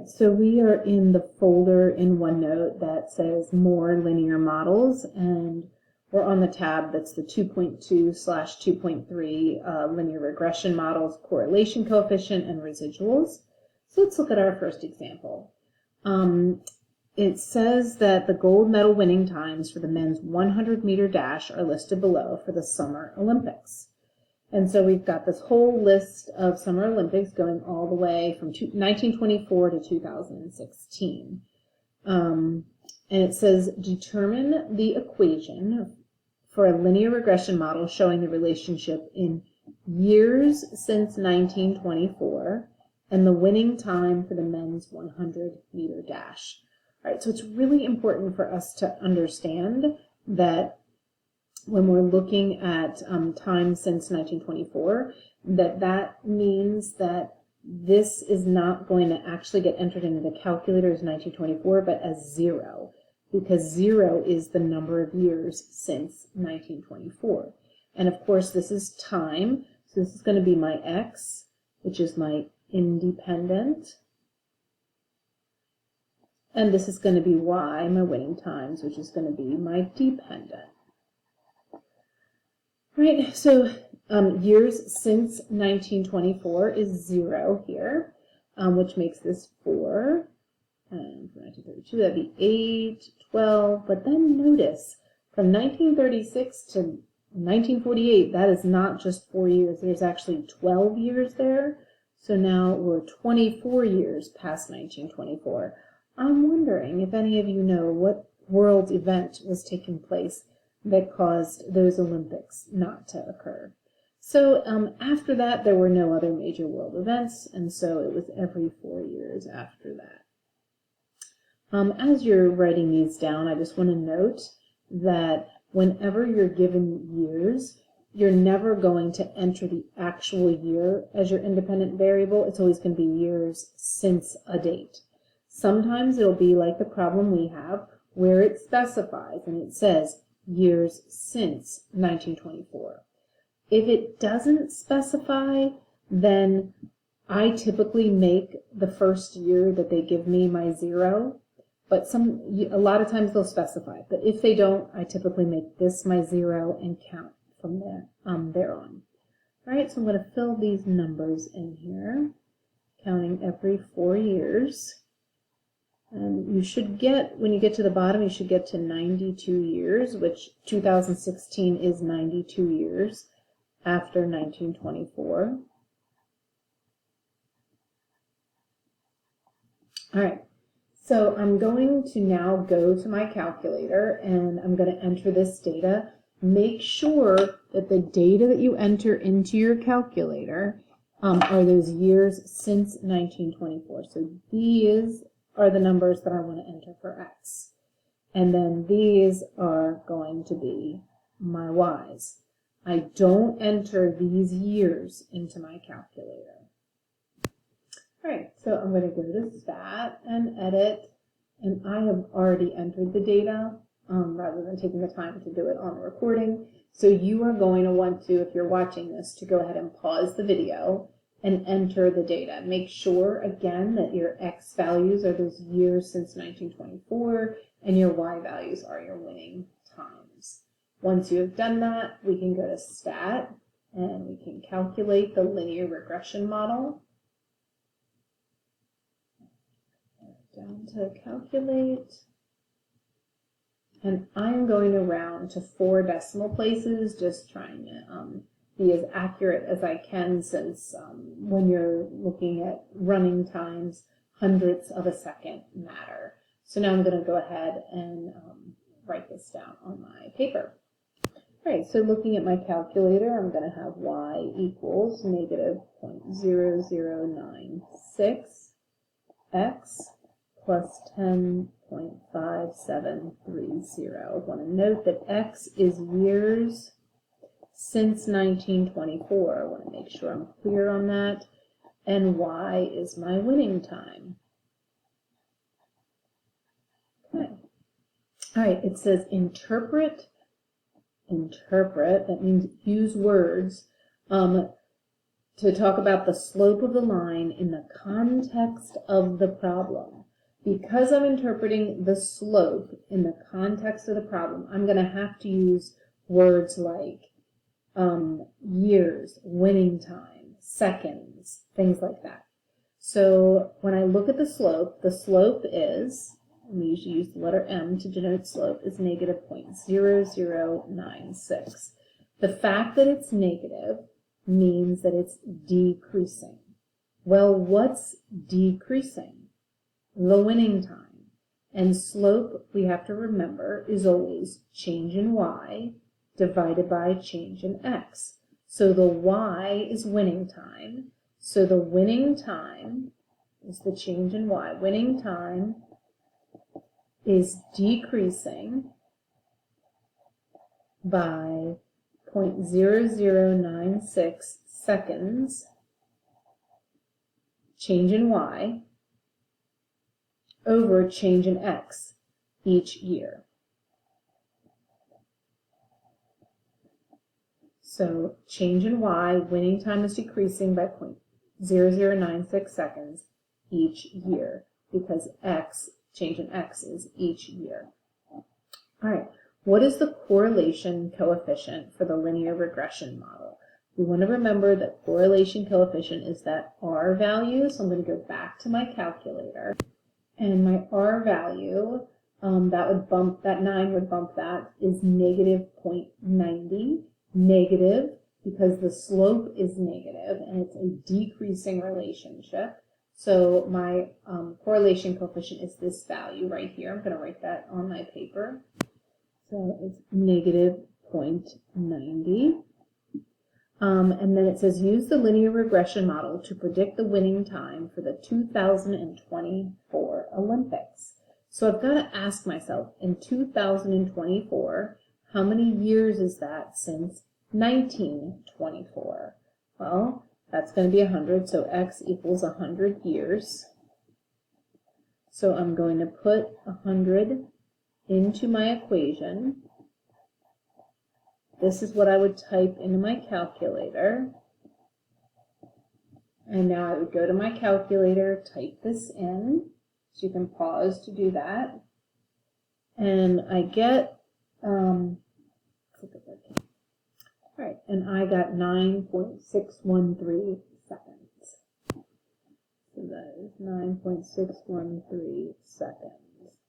right, so we are in the folder in OneNote that says More Linear Models, and we're on the tab that's the 2.2/2.3 Linear Regression Models, Correlation Coefficient, and Residuals. So let's look at our first example. It says that the gold medal winning times for the men's 100-meter dash are listed below for the Summer Olympics. And so we've got this whole list of Summer Olympics going all the way from 1924 to 2016. And it says, determine the equation for a linear regression model showing the relationship in years since 1924 and the winning time for the men's 100-meter dash. All right, so it's really important for us to understand that when we're looking at time since 1924, that means that this is not going to actually get entered into the calculator as 1924, but as 0, because 0 is the number of years since 1924. And of course, this is time, so this is going to be my x, which is my independent, and this is going to be y, my winning times, which is going to be my dependent. Right, so years since 1924 is 0 here, which makes this 4. And for 1932, that'd be 8, 12. But then notice, from 1936 to 1948, that is not just 4 years. There's actually 12 years there. So now we're 24 years past 1924. I'm wondering if any of you know what world event was taking place that caused those Olympics not to occur. So after that, there were no other major world events, and so it was every 4 years after that. As you're writing these down, I just want to note that whenever you're given years, you're never going to enter the actual year as your independent variable. It's always going to be years since a date. Sometimes it'll be like the problem we have, where it specifies, and it says, years since 1924. If it doesn't specify, then I typically make the first year that they give me my 0, but a lot of times they'll specify. But if they don't, I typically make this my 0 and count from there on. All right, so I'm going to fill these numbers in here, counting every 4 years. And you should get, when you get to the bottom, you should get to 92 years, which 2016 is 92 years after 1924. All right, so I'm going to now go to my calculator and I'm going to enter this data. Make sure that the data that you enter into your calculator are those years since 1924. So these are the numbers that I want to enter for x. And then these are going to be my y's. I don't enter these years into my calculator. All right, so I'm going to go to Stat and Edit, and I have already entered the data rather than taking the time to do it on the recording. So you are going to want to, if you're watching this, to go ahead and pause the video and enter the data. Make sure, again, that your x values are those years since 1924, and your y values are your winning times. Once you have done that, we can go to Stat, and we can calculate the linear regression model. Down to Calculate. And I'm going to round to 4 decimal places, just trying to be as accurate as I can, since when you're looking at running times, hundredths of a second matter. So now I'm going to go ahead and write this down on my paper. All right, so looking at my calculator, I'm going to have y equals negative 0.0096, x plus 10.5730. I want to note that x is years since 1924. I want to make sure I'm clear on that. And y is my winning time. Okay. All right, it says interpret. Interpret, that means use words to talk about the slope of the line in the context of the problem. Because I'm interpreting the slope in the context of the problem, I'm going to have to use words like years, winning time, seconds, things like that. So when I look at the slope is, and we usually use the letter m to denote slope, is negative 0.0096. The fact that it's negative means that it's decreasing. Well, what's decreasing? The winning time. And slope, we have to remember, is always change in y divided by change in x. So the y is winning time. So the winning time is the change in y. Winning time is decreasing by 0.0096 seconds, change in y, over change in x each year. So change in y, winning time is decreasing by 0.0096 seconds each year, because x, change in x, is each year. All right, what is the correlation coefficient for the linear regression model? We want to remember that correlation coefficient is that R value, so I'm going to go back to my calculator, and my R value, that 9 would bump that, is negative 0.90. Negative because the slope is negative and it's a decreasing relationship. So my correlation coefficient is this value right here. I'm going to write that on my paper. So it's negative 0.90. And then it says use the linear regression model to predict the winning time for the 2024 Olympics. So I've got to ask myself, in 2024, how many years is that since 1924? Well, that's going to be 100, so x equals 100 years. So I'm going to put 100 into my equation. This is what I would type into my calculator. And now I would go to my calculator, type this in. So you can pause to do that. And I get, Alright, and I got 9.613 seconds. So that is 9.613 seconds.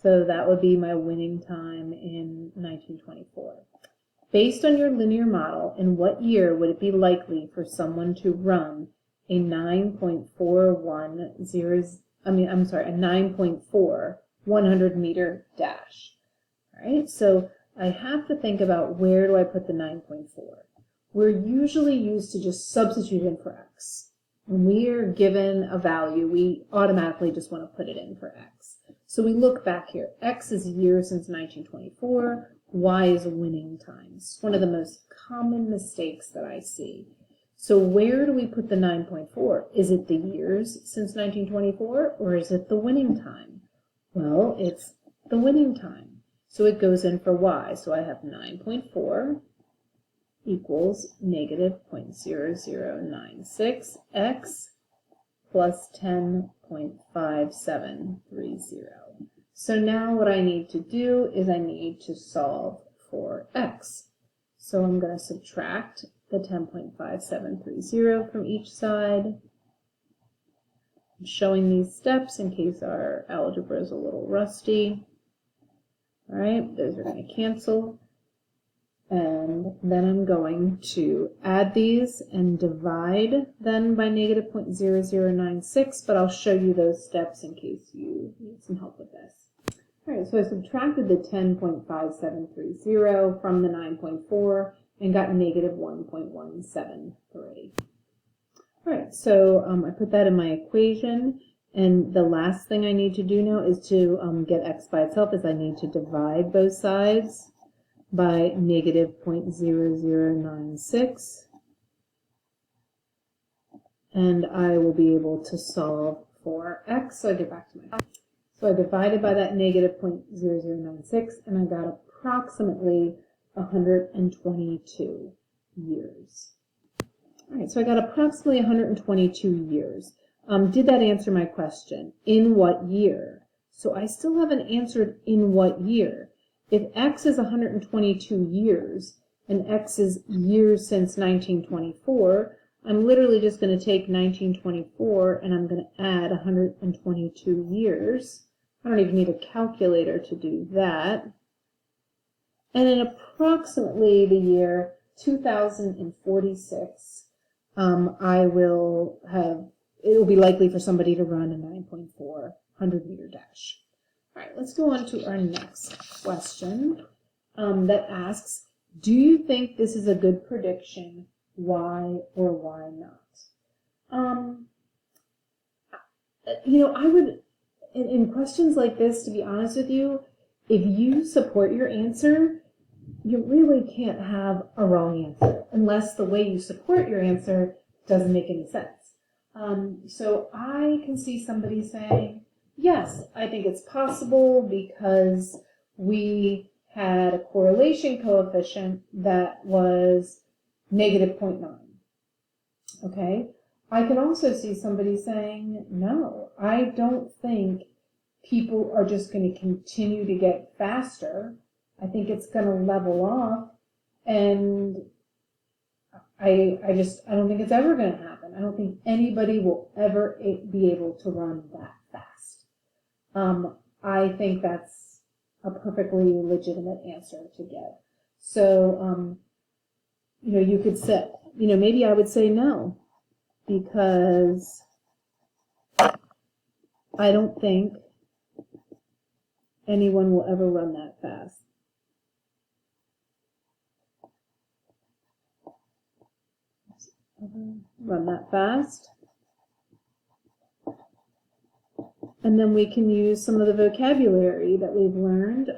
So that would be my winning time in 1924. Based on your linear model, in what year would it be likely for someone to run a 9.4 100-meter dash? Alright, so I have to think about where do I put the 9.4. We're usually used to just substitute in for x. When we are given a value, we automatically just want to put it in for x. So we look back here. X is years since 1924. Y is winning time. It's one of the most common mistakes that I see. So where do we put the 9.4? Is it the years since 1924 or is it the winning time? Well, it's the winning time. So it goes in for y. So I have 9.4 equals negative 0.0096 x plus 10.5730. So now what I need to do is I need to solve for x. So I'm going to subtract the 10.5730 from each side. I'm showing these steps in case our algebra is a little rusty. All right, those are going to cancel. And then I'm going to add these and divide then by negative 0.0096, but I'll show you those steps in case you need some help with this. All right, so I subtracted the 10.5730 from the 9.4 and got negative 1.173. All right, so I put that in my equation. And the last thing I need to do now is to get x by itself, is I need to divide both sides by negative 0.0096. And I will be able to solve for x. So I get back to my So I divided by that negative 0.0096, and I got approximately 122 years. All right, so I got approximately 122 years. Did that answer my question? In what year? So I still haven't answered in what year. If X is 122 years, and X is years since 1924, I'm literally just going to take 1924 and I'm going to add 122 years. I don't even need a calculator to do that. And in approximately the year 2046, it will be likely for somebody to run a 9.4 100-meter dash. All right, let's go on to our next question that asks, do you think this is a good prediction? Why or why not? I would, in questions like this, to be honest with you, if you support your answer, you really can't have a wrong answer unless the way you support your answer doesn't make any sense. So I can see somebody saying, yes, I think it's possible because we had a correlation coefficient that was negative 0.9. Okay? I can also see somebody saying, no, I don't think people are just going to continue to get faster. I think it's going to level off, and I don't think it's ever going to happen. I don't think anybody will ever be able to run that fast. I think that's a perfectly legitimate answer to get. So, you could say, maybe I would say no, because I don't think anyone will ever run that fast. Run that fast. And then we can use some of the vocabulary that we've learned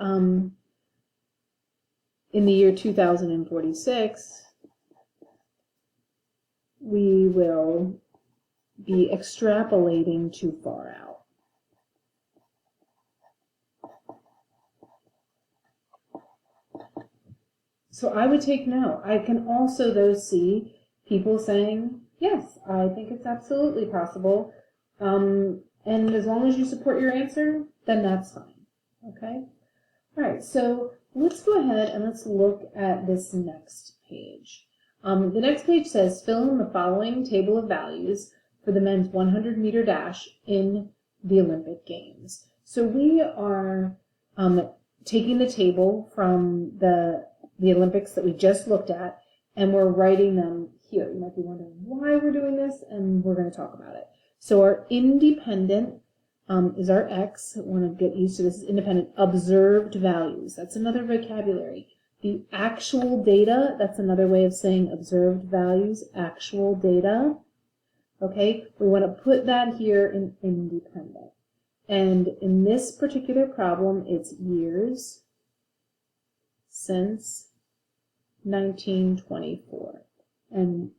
in the year 2046. We will be extrapolating too far out. So I would take no. I can also, though, see people saying, yes, I think it's absolutely possible. And as long as you support your answer, then that's fine. Okay? All right, so let's go ahead and let's look at this next page. The next page says, fill in the following table of values for the men's 100-meter dash in the Olympic Games. So we are taking the table from the Olympics that we just looked at, and we're writing them here. You might be wondering why we're doing this, and we're going to talk about it. So our independent is our X. I want to get used to this. Independent observed values. That's another vocabulary. The actual data, that's another way of saying observed values, actual data. Okay, we want to put that here in independent. And in this particular problem, it's years since 1924. And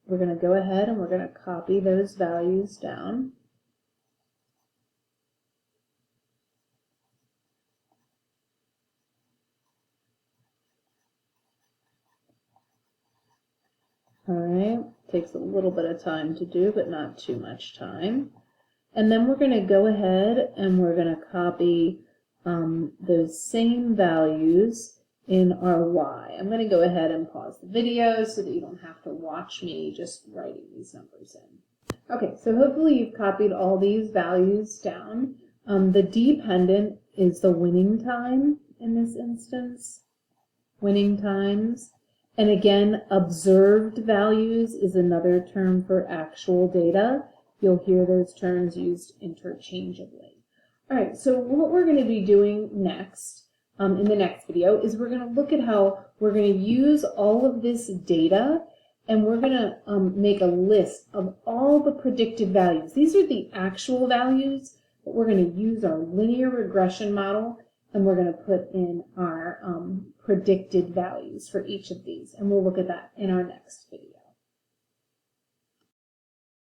we're going to go ahead and we're going to copy those values down. All right, takes a little bit of time to do, but not too much time. And then we're going to go ahead and we're going to copy those same values in our Y. I'm going to go ahead and pause the video so that you don't have to watch me just writing these numbers in. Okay, so hopefully you've copied all these values down. The dependent is the winning time in this instance, winning times. And again, observed values is another term for actual data. You'll hear those terms used interchangeably. All right, so what we're going to be doing next, in the next video, is we're going to look at how we're going to use all of this data and we're going to make a list of all the predicted values. These are the actual values, but we're going to use our linear regression model and we're going to put in our predicted values for each of these. And we'll look at that in our next video.